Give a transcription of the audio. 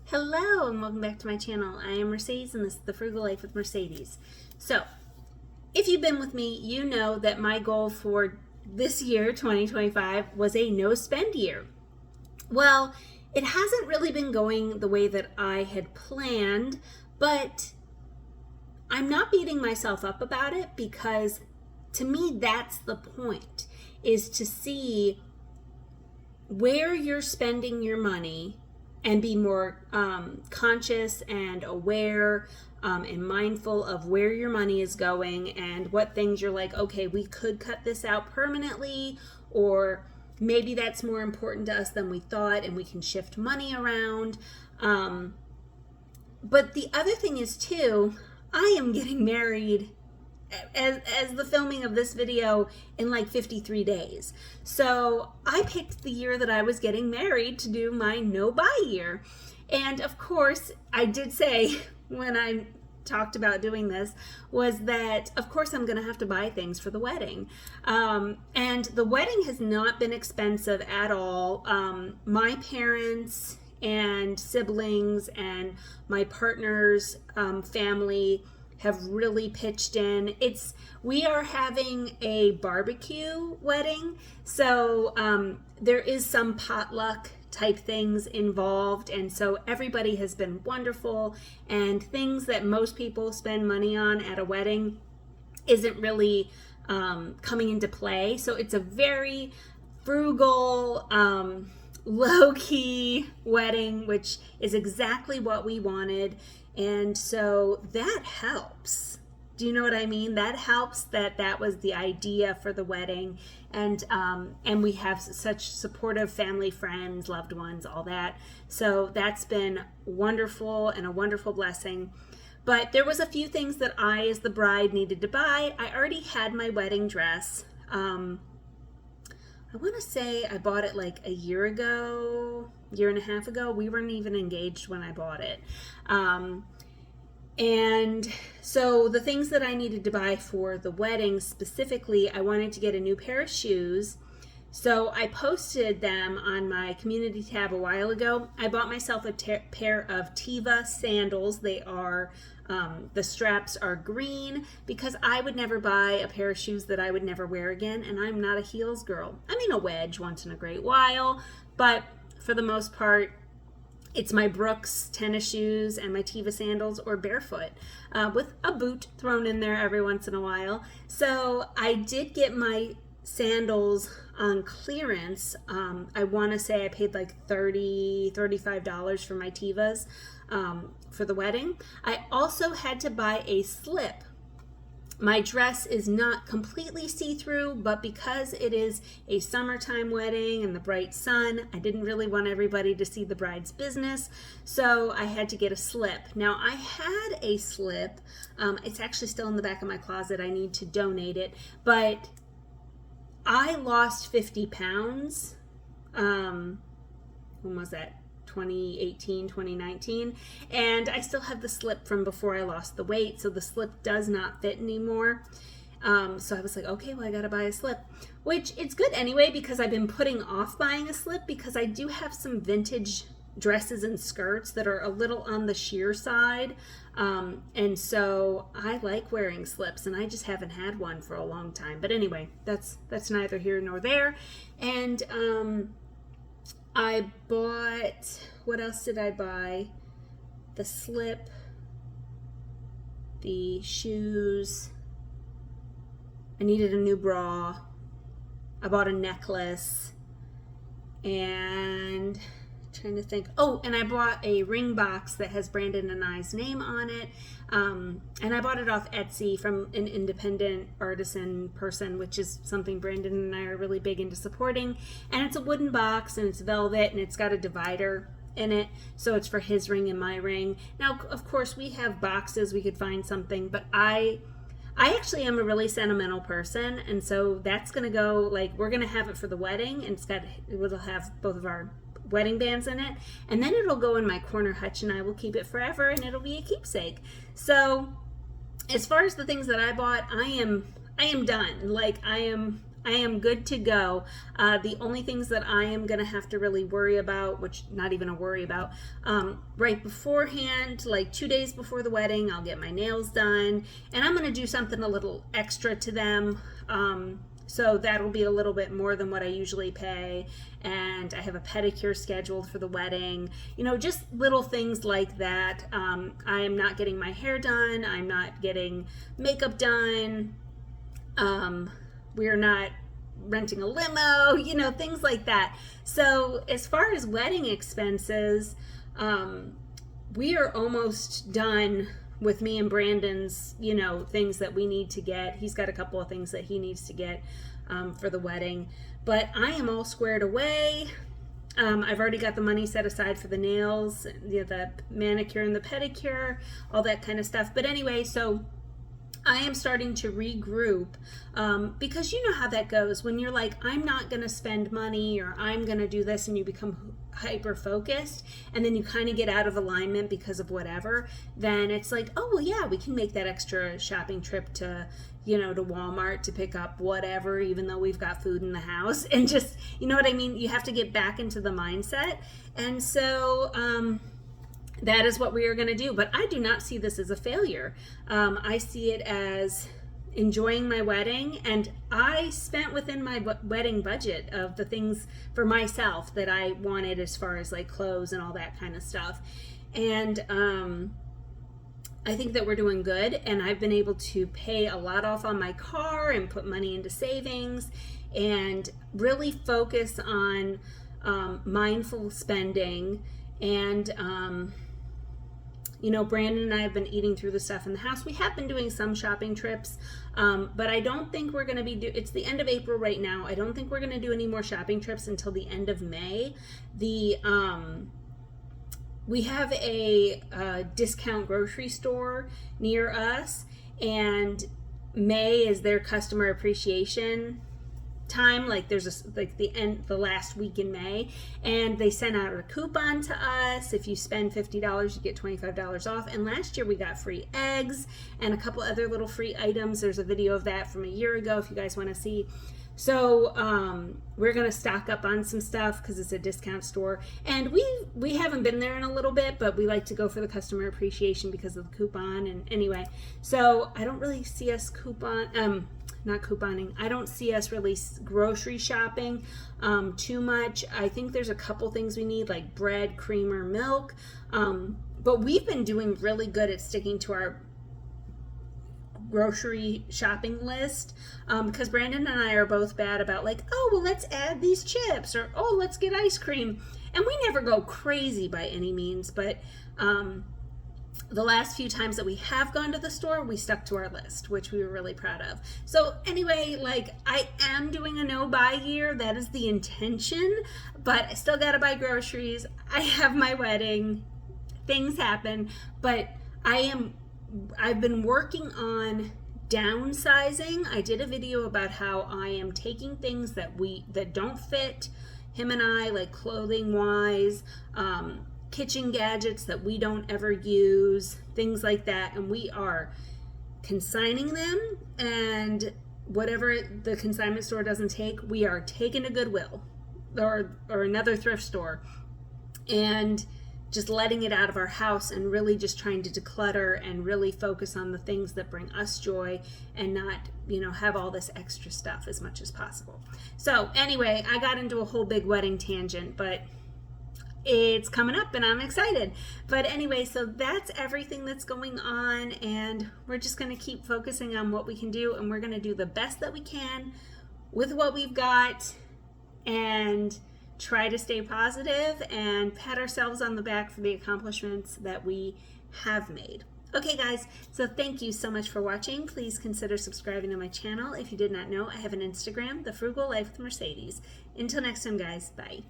Hello and welcome back to my channel. I am Mercedes and this is the Frugal Life with Mercedes. So, if you've been with me, you know that my goal for this year, 2025, was a no spend year. Well, it hasn't really been going the way that I had planned, but I'm not beating myself up about it because to me that's the point, is to see where you're spending your money and be more conscious and aware and mindful of where your money is going and what things you're like, okay, we could cut this out permanently, or maybe that's more important to us than we thought and we can shift money around. But the other thing is too, I am getting married as the filming of this video in like 53 days. So I picked the year that I was getting married to do my no buy year. And of course, I did say when I talked about doing this was that of course I'm going to have to buy things for the wedding. And the wedding has not been expensive at all. My parents and siblings and my partner's family have really pitched in. We are having a barbecue wedding, so there is some potluck type things involved, and so everybody has been wonderful, and things that most people spend money on at a wedding isn't really coming into play. So it's a very frugal, low-key wedding, which is exactly what we wanted. And so that helps. Do you know what I mean? That helps that was the idea for the wedding. And we have such supportive family, friends, loved ones, all that. So that's been wonderful and a wonderful blessing. But there was a few things that I, as the bride, needed to buy. I already had my wedding dress. I want to say I bought it like a year and a half ago. We weren't even engaged when I bought it. And so the things that I needed to buy for the wedding specifically, I wanted to get a new pair of shoes. So I posted them on my community tab a while ago. I bought myself a pair of Teva sandals. They are, the straps are green because I would never buy a pair of shoes that I would never wear again. And I'm not a heels girl. I mean, a wedge once in a great while, but for the most part, it's my Brooks tennis shoes and my Teva sandals, or barefoot, with a boot thrown in there every once in a while. So I did get my sandals on clearance. I want to say I paid like $35 for my Tevas for the wedding. I also had to buy a slip. My dress is not completely see-through, but because it is a summertime wedding and the bright sun, I didn't really want everybody to see the bride's business, so I had to get a slip. Now, I had a slip. It's actually still in the back of my closet. I need to donate it, but I lost 50 pounds. When was that? 2018, 2019, and I still have the slip from before I lost the weight, so the slip does not fit anymore. So I was like, okay, well, I gotta buy a slip, which it's good anyway because I've been putting off buying a slip because I do have some vintage dresses and skirts that are a little on the sheer side, and so I like wearing slips, and I just haven't had one for a long time. But anyway, that's neither here nor there. And I bought, what else did I buy? The slip, the shoes. I needed a new bra. I bought a necklace. And trying to think. Oh, and I bought a ring box that has Brandon and I's name on it. And I bought it off Etsy from an independent artisan person, which is something Brandon and I are really big into supporting. And it's a wooden box, and it's velvet, and it's got a divider in it, so it's for his ring and my ring. Now, of course, we have boxes. We could find something, but I actually am a really sentimental person, and so that's going to go, like, we're going to have it for the wedding, and it'll have both of our wedding bands in it, and then it'll go in my corner hutch, and I will keep it forever, and it'll be a keepsake. So as far as the things that I bought, I am done. Like, I I am good to go. The only things that I am going to have to really worry about, which not even a worry about, right beforehand, like 2 days before the wedding, I'll get my nails done, and I'm going to do something a little extra to them. So that'll be a little bit more than what I usually pay. And I have a pedicure scheduled for the wedding. You know, just little things like that. I am not getting my hair done. I'm not getting makeup done. We're not renting a limo, you know, things like that. So as far as wedding expenses, we are almost done with me and Brandon's, you know, things that we need to get. He's got a couple of things that he needs to get for the wedding, but I am all squared away. I've already got the money set aside for the nails, you know, the manicure and the pedicure, all that kind of stuff. But anyway, so I am starting to regroup because you know how that goes when you're like, I'm not going to spend money, or I'm going to do this, and you become hyper focused, and then you kind of get out of alignment because of whatever. Then it's like, oh well, yeah, we can make that extra shopping trip to, you know, to Walmart to pick up whatever, even though we've got food in the house, and just, you know what I mean? You have to get back into the mindset. And so that is what we are going to do. But I do not see this as a failure. I see it as enjoying my wedding, and I spent within my wedding budget of the things for myself that I wanted, as far as like clothes and all that kind of stuff. And I think that we're doing good, and I've been able to pay a lot off on my car and put money into savings and really focus on mindful spending. And you know, Brandon and I have been eating through the stuff in the house. We have been doing some shopping trips, but I don't think we're going to be it's the end of April right now. I don't think we're going to do any more shopping trips until the end of May. We have a discount grocery store near us, and May is their customer appreciation time. Like there's the last week in May, and they sent out a coupon to us. If you spend $50, you get $25 off. And last year we got free eggs and a couple other little free items. There's a video of that from a year ago if you guys want to see. So we're gonna stock up on some stuff because it's a discount store, and we haven't been there in a little bit, but we like to go for the customer appreciation because of the coupon. And anyway, so I don't really see us not couponing. I don't see us really grocery shopping too much. I think there's a couple things we need, like bread, creamer, milk, but we've been doing really good at sticking to our grocery shopping list, because Brandon and I are both bad about like, oh well, let's add these chips, or oh, let's get ice cream, and we never go crazy by any means, but the last few times that we have gone to the store, we stuck to our list, which we were really proud of. So anyway, like, I am doing a no buy year. That is the intention, but I still gotta buy groceries. I have my wedding, things happen, but I've been working on downsizing. I did a video about how I am taking things that don't fit him and I, like clothing wise, kitchen gadgets that we don't ever use, things like that, and we are consigning them, and whatever the consignment store doesn't take, we are taking to Goodwill or another thrift store, and just letting it out of our house, and really just trying to declutter and really focus on the things that bring us joy, and not, you know, have all this extra stuff as much as possible. So anyway, I got into a whole big wedding tangent, but it's coming up and I'm excited. But anyway, so that's everything that's going on, and we're just going to keep focusing on what we can do, and we're going to do the best that we can with what we've got, and try to stay positive and pat ourselves on the back for the accomplishments that we have made. Okay guys, so thank you so much for watching. Please consider subscribing to my channel. If you did not know, I have an Instagram, The Frugal Life with Mercedes. Until next time guys, bye.